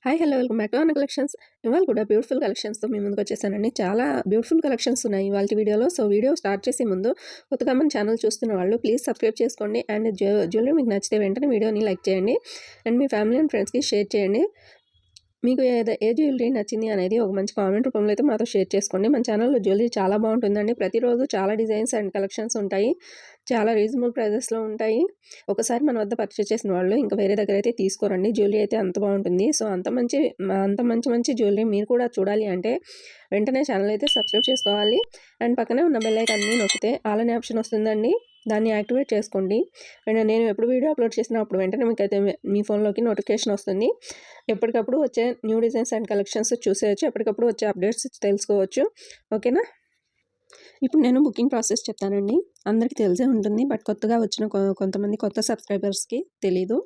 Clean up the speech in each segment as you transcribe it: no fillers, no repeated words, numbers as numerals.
Hi hello welcome back to అన్న collections. ఇవాళ కూడా బ్యూటిఫుల్ కలెక్షన్స్తో మీ ముందుకు వచ్చేసానండి. చాలా బ్యూటిఫుల్ కలెక్షన్స్ ఉన్నాయి ఇవాళ వీడియోలో. సో వీడియో స్టార్ట్ చేసే ముందు కొత్తగా మన ఛానల్ చూస్తున్న వాళ్ళు ప్లీజ్ సబ్స్క్రైబ్ చేసుకోండి. అండ్ జ్యువెలరీ మీకు నచ్చితే వెంటనే వీడియోని లైక్ చేయండి అండ్ మీ ఫ్యామిలీ అండ్ ఫ్రెండ్స్కి షేర్ చేయండి. మీకు ఏ జ్యువెలరీ నచ్చింది అనేది ఒక మంచి కామెంట్ రూపంలో అయితే మాతో షేర్ చేసుకోండి. మన ఛానల్లో జ్యువెలరీ చాలా బాగుంటుందండి. ప్రతిరోజు చాలా డిజైన్స్ అండ్ కలెక్షన్స్ ఉంటాయి. చాలా రీజనబుల్ ప్రైజెస్లో ఉంటాయి. ఒకసారి మన వద్ద పర్చేస్ చేసిన వాళ్ళు ఇంకా వేరే దగ్గర అయితే తీసుకోరండి. జ్యువెలరీ అయితే అంత బాగుంటుంది. సో అంత మంచి జ్యువెలరీ మీరు కూడా చూడాలి అంటే వెంటనే ఛానల్ అయితే సబ్స్క్రైబ్ చేసుకోవాలి. అండ్ పక్కనే ఉన్న బెల్ ఐకాన్ని నొక్కితే ఆల్ అనే ఆప్షన్ వస్తుందండి. దాన్ని యాక్టివేట్ చేసుకోండి. అండ్ నేను ఎప్పుడు వీడియో అప్లోడ్ చేసినా అప్పుడు వెంటనే మీకు అయితే మీ ఫోన్లోకి నోటిఫికేషన్ వస్తుంది. ఎప్పటికప్పుడు వచ్చే న్యూ డిజైన్స్ అండ్ కలెక్షన్స్ చూసేయచ్చు. ఎప్పటికప్పుడు వచ్చే అప్డేట్స్ తెలుసుకోవచ్చు. ఓకేనా? ఇప్పుడు నేను బుకింగ్ ప్రాసెస్ చెప్తానండి. అందరికీ తెలిసే ఉంటుంది. బట్ కొత్తగా వచ్చిన కొంతమంది కొత్త సబ్స్క్రైబర్స్కి తెలీదు.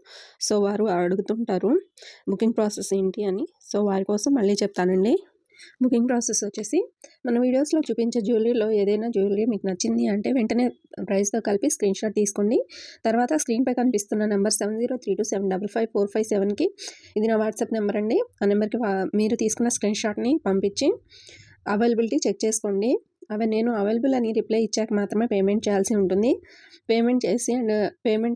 సో వారు అడుగుతుంటారు బుకింగ్ ప్రాసెస్ ఏంటి అని. సో వారి కోసం మళ్ళీ చెప్తానండి. బుకింగ్ ప్రాసెస్ వచ్చేసి మన వీడియోస్లో చూపించే జ్యువెలరీలో ఏదైనా జ్యువెలరీ మీకు నచ్చింది అంటే వెంటనే ప్రైస్తో కలిపి స్క్రీన్ షాట్ తీసుకోండి. తర్వాత స్క్రీన్పై కనిపిస్తున్న నెంబర్ 7032755457కి ఇది నా వాట్సాప్ నెంబర్ అండి. ఆ నెంబర్కి మీరు తీసుకున్న స్క్రీన్ షాట్ని పంపించి అవైలబిలిటీ చెక్ చేసుకోండి. నేను అవైలబుల్ అని రిప్లై ఇచ్చాక మాత్రమే పేమెంట్ చేయాల్సి ఉంటుంది. పేమెంట్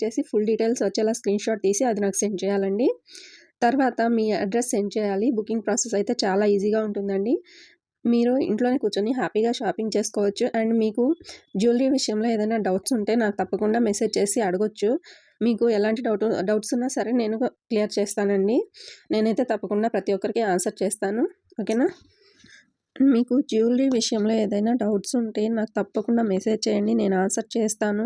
చేసి ఫుల్ డీటెయిల్స్ వచ్చేలా స్క్రీన్ షాట్ తీసి అది నాకు సెండ్ చేయాలండి. తర్వాత మీ అడ్రస్ సెండ్ చేయాలి. బుకింగ్ ప్రాసెస్ అయితే చాలా ఈజీగా ఉంటుందండి. మీరు ఇంట్లోనే కూర్చొని హ్యాపీగా షాపింగ్ చేసుకోవచ్చు. అండ్ మీకు జ్యువెలరీ విషయంలో ఏదైనా డౌట్స్ ఉంటే నాకు తప్పకుండా మెసేజ్ చేసి అడగొచ్చు. మీకు ఎలాంటి డౌట్స్ ఉన్నా సరే నేను క్లియర్ చేస్తానండి. నేనైతే తప్పకుండా ప్రతి ఒక్కరికి ఆన్సర్ చేస్తాను. ఓకేనా? మీకు జ్యువెలరీ విషయంలో ఏదైనా డౌట్స్ ఉంటే నాకు తప్పకుండా మెసేజ్ చేయండి. నేను ఆన్సర్ చేస్తాను.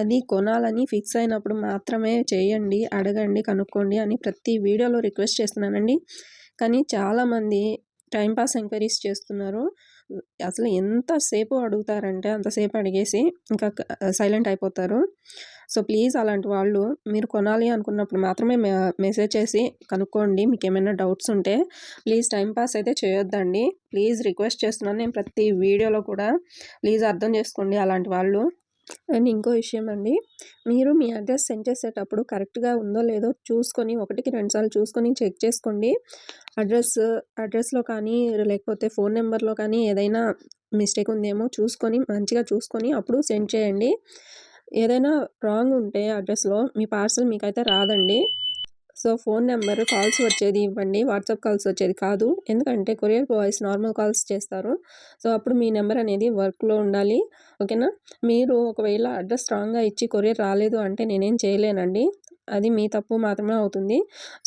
అది కొనాలని ఫిక్స్ అయినప్పుడు మాత్రమే చేయండి, అడగండి, కనుక్కోండి అని ప్రతి వీడియోలో రిక్వెస్ట్ చేస్తున్నానండి. కానీ చాలామంది టైంపాస్ ఎంక్వైరీస్ చేస్తున్నారు. అసలు ఎంతసేపు అడుగుతారంటే అంతసేపు అడిగేసి ఇంకా సైలెంట్ అయిపోతారు. సో ప్లీజ్ అలాంటి వాళ్ళు మీరు కొనాలి అనుకున్నప్పుడు మాత్రమే మెసేజ్ చేసి కనుక్కోండి. మీకు ఏమైనా డౌట్స్ ఉంటే ప్లీజ్ టైంపాస్ అయితే చేయొద్దండి. ప్లీజ్ రిక్వెస్ట్ చేస్తున్నాను నేను ప్రతి వీడియోలో కూడా. ప్లీజ్ అర్థం చేసుకోండి అలాంటి వాళ్ళు. అండ్ ఇంకో విషయం అండి, మీరు మీ అడ్రస్ సెండ్ చేసేటప్పుడు కరెక్ట్గా ఉందో లేదో చూసుకొని 1కి 2 సార్లు చూసుకొని చెక్ చేసుకోండి. అడ్రస్లో కానీ లేకపోతే ఫోన్ నెంబర్లో కానీ ఏదైనా మిస్టేక్ ఉందేమో మంచిగా చూసుకొని అప్పుడు సెండ్ చేయండి. ఏదైనా రాంగ్ ఉంటే అడ్రస్లో మీ పార్సల్ మీకైతే రాదండి. సో ఫోన్ నెంబర్ కాల్స్ వచ్చేది ఇవ్వండి, వాట్సాప్ కాల్స్ వచ్చేది కాదు. ఎందుకంటే కొరియర్ బాయ్స్ నార్మల్ కాల్స్ చేస్తారు. సో అప్పుడు మీ నెంబర్ అనేది వర్క్లో ఉండాలి. ఓకేనా? మీరు ఒకవేళ అడ్రస్ రాంగ్గా ఇచ్చి కొరియర్ రాలేదు అంటే నేనేం చేయలేనండి. అది మీ తప్పు మాత్రమే అవుతుంది.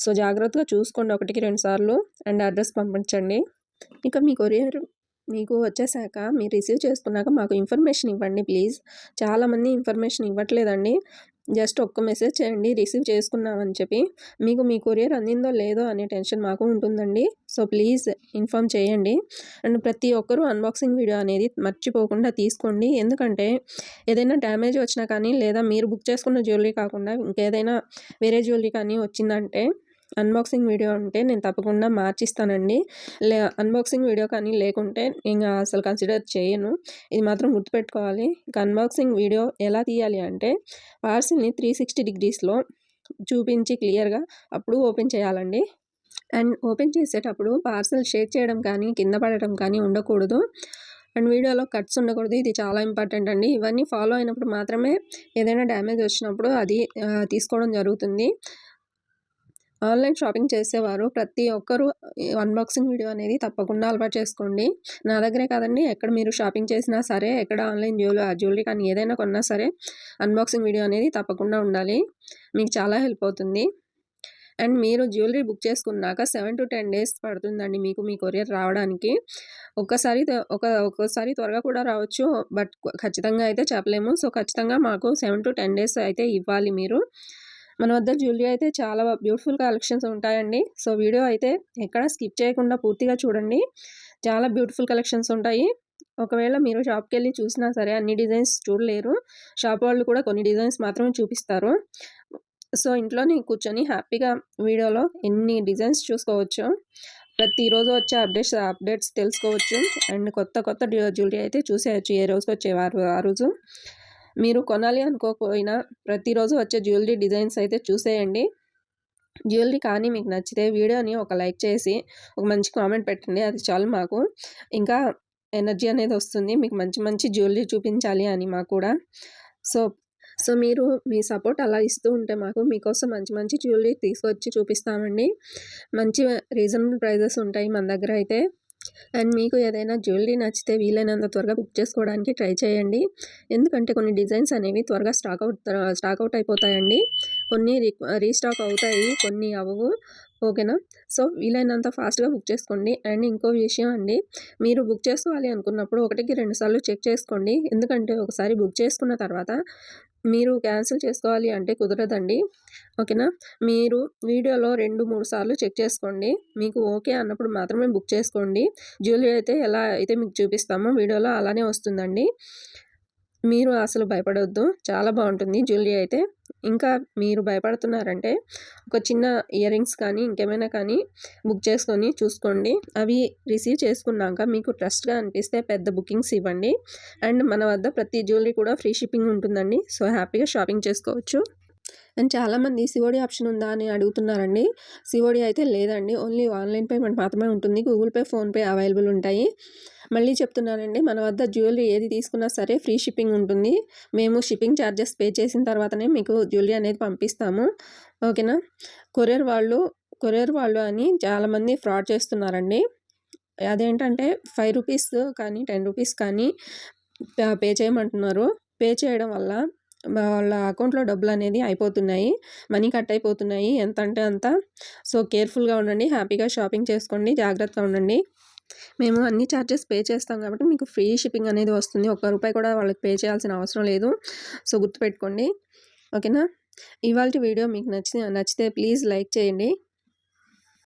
సో జాగ్రత్తగా చూసుకోండి 1కి 2 సార్లు అండ్ అడ్రస్ పంపించండి. ఇక మీ కొరియర్ మీకు వచ్చేసాక మీరు రిసీవ్ చేసుకున్నాక మాకు ఇన్ఫర్మేషన్ ఇవ్వండి ప్లీజ్. చాలామంది ఇన్ఫర్మేషన్ ఇవ్వట్లేదండి. జస్ట్ ఒక్క మెసేజ్ చేయండి రిసీవ్ చేసుకున్నామని చెప్పి. మీకు మీ కొరియర్ అందిందో లేదో అనే టెన్షన్ మాకు ఉంటుందండి. సో ప్లీజ్ ఇన్ఫామ్ చేయండి. అండ్ ప్రతి ఒక్కరూ అన్బాక్సింగ్ వీడియో అనేది మర్చిపోకుండా తీసుకోండి. ఎందుకంటే ఏదైనా డ్యామేజ్ వచ్చినా కానీ లేదా మీరు బుక్ చేసుకున్న జ్యువెలరీ కాకుండా ఇంకేదైనా వేరే జ్యువెలరీ కానీ వచ్చిందంటే అన్బాక్సింగ్ వీడియో ఉంటే నేను తప్పకుండా మార్చిస్తానండి. అన్బాక్సింగ్ వీడియో కానీ లేకుంటే ఇంకా అసలు కన్సిడర్ చేయను. ఇది మాత్రం గుర్తుపెట్టుకోవాలి. ఇక అన్బాక్సింగ్ వీడియో ఎలా తీయాలి అంటే పార్సిల్ని 360 డిగ్రీస్లో చూపించి క్లియర్గా అప్పుడు ఓపెన్ చేయాలండి. అండ్ ఓపెన్ చేసేటప్పుడు పార్సల్ షేక్ చేయడం కానీ కింద పడటం కానీ ఉండకూడదు. అండ్ వీడియోలో కట్స్ ఉండకూడదు. ఇది చాలా ఇంపార్టెంట్ అండి. ఇవన్నీ ఫాలో అయినప్పుడు మాత్రమే ఏదైనా డ్యామేజ్ వచ్చినప్పుడు అది తీసుకోవడం జరుగుతుంది. ఆన్లైన్ షాపింగ్ చేసేవారు ప్రతి ఒక్కరూ అన్బాక్సింగ్ వీడియో అనేది తప్పకుండా అలవాటు చేసుకోండి. నా దగ్గరే కాదండి, ఎక్కడ మీరు షాపింగ్ చేసినా సరే, ఎక్కడ ఆన్లైన్ జ్యువెలరీ కానీ ఏదైనా కొన్నా సరే అన్బాక్సింగ్ వీడియో అనేది తప్పకుండా ఉండాలి. మీకు చాలా హెల్ప్ అవుతుంది. అండ్ మీరు జ్యువెలరీ బుక్ చేసుకున్నాక 7 to 10 డేస్ పడుతుందండి మీకు మీ కొరియర్ రావడానికి. ఒక్కోసారి త్వరగా కూడా రావచ్చు. బట్ ఖచ్చితంగా అయితే చెప్పలేము. సో ఖచ్చితంగా మాకు 7 to 10 డేస్ అయితే ఇవ్వాలి మీరు. మన వద్ద జ్యువెలరీ అయితే చాలా బ్యూటిఫుల్ కలెక్షన్స్ ఉంటాయండి. సో వీడియో అయితే ఎక్కడ స్కిప్ చేయకుండా పూర్తిగా చూడండి. చాలా బ్యూటిఫుల్ కలెక్షన్స్ ఉంటాయి. ఒకవేళ మీరు షాప్కి వెళ్ళి చూసినా సరే అన్ని డిజైన్స్ చూడలేరు. షాప్ వాళ్ళు కూడా కొన్ని డిజైన్స్ మాత్రమే చూపిస్తారు. సో ఇంట్లోనే కూర్చొని హ్యాపీగా వీడియోలో ఎన్ని డిజైన్స్ చూసుకోవచ్చు. ప్రతిరోజు వచ్చే అప్డేట్స్ తెలుసుకోవచ్చు. అండ్ కొత్త జ్యువెలరీ అయితే చూసేయచ్చు. ఏ రోజుకి వచ్చేవారు ఆ రోజు. మీరు కొనాలి అనుకోకపోయినా ప్రతిరోజు వచ్చే జ్యువెలరీ డిజైన్స్ అయితే చూసేయండి. జ్యువెలరీ కానీ మీకు నచ్చితే వీడియోని ఒక లైక్ చేసి ఒక మంచి కామెంట్ పెట్టండి. అది చాలు మాకు. ఇంకా ఎనర్జీ అనేది వస్తుంది. మీకు మంచి మంచి జ్యువెలరీ చూపించాలి అని మాకు కూడా. సో సో మీరు మీ సపోర్ట్ అలా ఇస్తూ ఉంటే మాకు మీకోసం మంచి మంచి జ్యువెలరీ తీసుకొచ్చి చూపిస్తామండి. మంచి రీజనబుల్ ప్రైజెస్ ఉంటాయి మన దగ్గర అయితే. అండ్ మీకు ఏదైనా జ్యువెలరీ నచ్చితే వీలైనంత త్వరగా బుక్ చేసుకోవడానికి ట్రై చేయండి. ఎందుకంటే కొన్ని డిజైన్స్ అనేవి త్వరగా స్టాక్ అవుట్ అయిపోతాయండి. కొన్ని రీస్టాక్ అవుతాయి, కొన్ని అవ్వవు. ఓకేనా? సో వీలైనంత ఫాస్ట్‌గా బుక్ చేసుకోండి. అండ్ ఇంకో విషయం అండి, మీరు బుక్ చేసుకోవాలి అనుకున్నప్పుడు 1కి 2 సార్లు చెక్ చేసుకోండి. ఎందుకంటే ఒకసారి బుక్ చేసుకున్న తర్వాత మీరు క్యాన్సిల్ చేసుకోవాలి అంటే కుదరదండి. ఓకేనా? మీరు వీడియోలో 2, 3 సార్లు చెక్ చేసుకోండి. మీకు ఓకే అన్నప్పుడు మాత్రమే బుక్ చేసుకోండి. జ్యువెలరీ అయితే ఎలా అయితే మీకు చూపిస్తామో వీడియోలో అలానే వస్తుందండి. మీరు అసలు భయపడొద్దు. చాలా బాగుంటుంది జ్యువెలరీ అయితే. ఇంకా మీరు భయపడుతున్నారంటే ఒక చిన్న ఇయర్ రింగ్స్ కానీ ఇంకేమైనా కానీ బుక్ చేసుకొని చూసుకోండి. అవి రిసీవ్ చేసుకున్నాక మీకు ట్రస్ట్‌గా అనిపిస్తే పెద్ద బుకింగ్స్ ఇవ్వండి. అండ్ మన వద్ద ప్రతి జ్యువెలరీ కూడా ఫ్రీ షిప్పింగ్ ఉంటుందండి. సో హ్యాపీగా షాపింగ్ చేసుకోవచ్చు. అండ్ చాలామంది సిఓడి ఆప్షన్ ఉందా అని అడుగుతున్నారండి. సిఓడి అయితే లేదండి. ఓన్లీ ఆన్లైన్ పేమెంట్ మాత్రమే ఉంటుంది. గూగుల్ పే, ఫోన్‌పే అవైలబుల్ ఉంటాయి. మళ్ళీ చెప్తున్నానండి, మన వద్ద జ్యువెలరీ ఏది తీసుకున్నా సరే ఫ్రీ షిప్పింగ్ ఉంటుంది. మేము షిప్పింగ్ ఛార్జెస్ పే చేసిన తర్వాతనే మీకు జ్యువెలరీ అనేది పంపిస్తాము. ఓకేనా? కొరియర్ వాళ్ళు అని చాలామంది ఫ్రాడ్ చేస్తున్నారండి. అదేంటంటే రూ. 5 కానీ రూ. 10 కానీ పే చేయమంటున్నారు. పే చేయడం వల్ల వాళ్ళ అకౌంట్‌లో డబ్బులనేది అయిపోతున్నాయి. మనీ కట్ అయిపోతున్నాయి. ఎంతంటే అంత. సో కేర్‌ఫుల్‌గా ఉండండి. హ్యాపీగా షాపింగ్ చేసుకోండి. జాగ్రత్తగా ఉండండి. మేము అన్ని ఛార్జెస్ పే చేస్తాం కాబట్టి మీకు ఫ్రీ షిప్పింగ్ అనేది వస్తుంది. ఒక్క రూపాయి కూడా వాళ్ళకి పే చేయాల్సిన అవసరం లేదు. సో గుర్తుపెట్టుకోండి. ఓకేనా? ఇవాల్టి వీడియో మీకు నచ్చితే ప్లీజ్ లైక్ చేయండి.